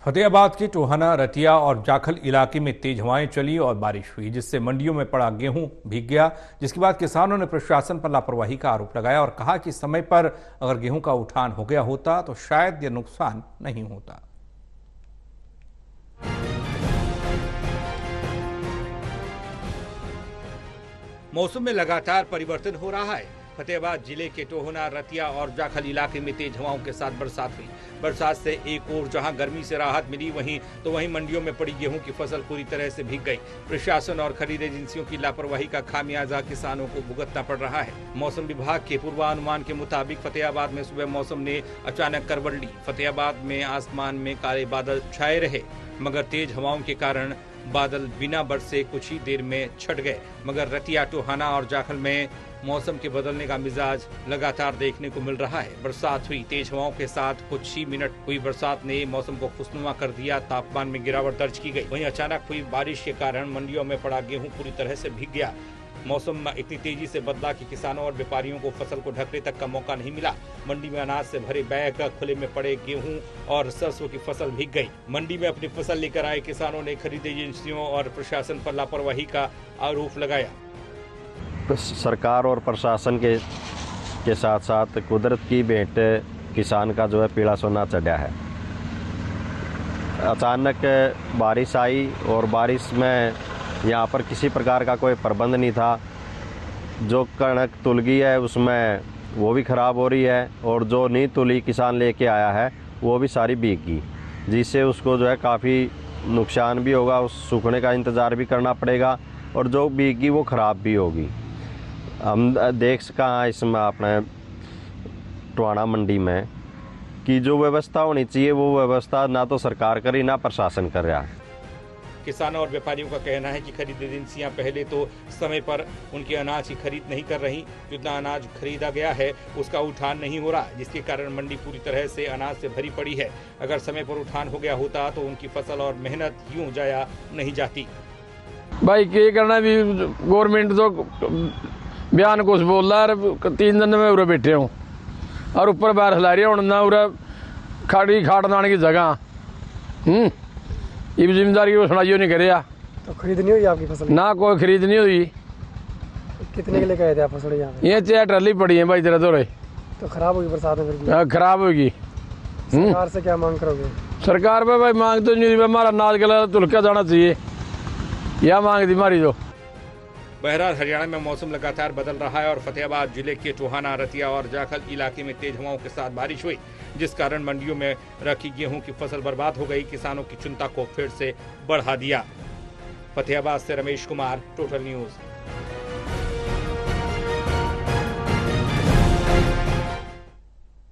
फतेहाबाद के टोहाना, रतिया और जाखल इलाके में तेज हवाएं चली और बारिश हुई, जिससे मंडियों में पड़ा गेहूं भीग गया। जिसके बाद किसानों ने प्रशासन पर लापरवाही का आरोप लगाया और कहा कि समय पर अगर गेहूं का उठान हो गया होता तो शायद यह नुकसान नहीं होता। मौसम में लगातार परिवर्तन हो रहा है। फतेहाबाद जिले के टोहाना, रतिया और जाखल इलाके में तेज हवाओं के साथ बरसात हुई। बरसात से एक ओर जहां गर्मी से राहत मिली, वहीं मंडियों में पड़ी गेहूं की फसल पूरी तरह से भीग गई। प्रशासन और खरीद एजेंसियों की लापरवाही का खामियाजा किसानों को भुगतना पड़ रहा है। मौसम विभाग के पूर्वानुमान के मुताबिक फतेहाबाद में सुबह मौसम ने अचानक करवट ली। फतेहाबाद में आसमान में काले बादल छाए रहे, मगर तेज हवाओं के कारण बादल बिना बरसे कुछ ही देर में छट गए। मगर रतिया, टोहाना और जाखल में मौसम के बदलने का मिजाज लगातार देखने को मिल रहा है। बरसात हुई, तेज हवाओं के साथ कुछ ही मिनट हुई बरसात ने मौसम को खुशनुमा कर दिया। तापमान में गिरावट दर्ज की गई। वहीं अचानक हुई बारिश के कारण मंडियों में पड़ा गेहूं पूरी तरह से भीग गया। मौसम इतनी तेजी से बदला कि किसानों और व्यापारियों को फसल को ढकने तक का मौका नहीं मिला। मंडी में अनाज से भरे बैग, खुले में पड़े गेहूं और सरसों की फसल भीग गई। मंडी में अपनी फसल लेकर आए किसानों ने खरीद एजेंसियों और प्रशासन पर लापरवाही का आरोप लगाया। सरकार और प्रशासन के साथ साथ कुदरत की भेंट किसान का जो है पीला सोना चढ़ा है। अचानक बारिश आई और बारिश में यहाँ पर किसी प्रकार का कोई प्रबंध नहीं था। जो कणक तुल गई है उसमें वो भी ख़राब हो रही है, और जो नहीं तुली किसान लेके आया है वो भी सारी भीग गई, जिससे उसको जो है काफ़ी नुकसान भी होगा। उस सूखने का इंतज़ार भी करना पड़ेगा, और जो भीगी वो ख़राब भी होगी। हम देख सका इसमें अपने टोहाना मंडी में कि जो व्यवस्था होनी चाहिए वो व्यवस्था ना तो सरकार करी ना प्रशासन कर रहा है। किसानों और व्यापारियों का कहना है कि खरीद एजेंसियां पहले तो समय पर उनके अनाज की खरीद नहीं कर रही। जितना अनाज खरीदा गया है उसका उठान नहीं हो रहा, जिसके कारण मंडी पूरी तरह से अनाज से भरी पड़ी है। अगर समय पर उठान हो गया होता तो उनकी फसल और मेहनत यूं जाया नहीं जाती। भाई क्या करना, भी गवर्नमेंट तो बयान कुछ बोल रहा है। 3 दिन में उरे बैठे हूँ और ऊपर बारिश ला रही है, ना उरे खाट नाने की जगह ये जिम्मेदारी की सुनाइयो नहीं करे। तो खरीद नहीं हुई आपकी फसल? ना कोई खरीद नहीं हुई। कितने के लेके आए थे आप फसल यहाँ पे? ये 4 ट्राली पड़ी है भाई तेरा तो रहे। तो खराब होगी बरसात में? खराब होगी। सरकार से क्या मांग करोगे? सरकार पे भाई मांग तो नहीं, हमारा अनाज गला तुलका जाना चाहिए, यह मांग थी हमारी। तो बहरहाल हरियाणा में मौसम लगातार बदल रहा है और फतेहाबाद जिले के टोहाना, रतिया और जाखल इलाके में तेज हवाओं के साथ बारिश हुई, जिस कारण मंडियों में रखी गेहूं की फसल बर्बाद हो गई। किसानों की चिंता को फिर से बढ़ा दिया। फतेहाबाद से रमेश कुमार, टोटल न्यूज।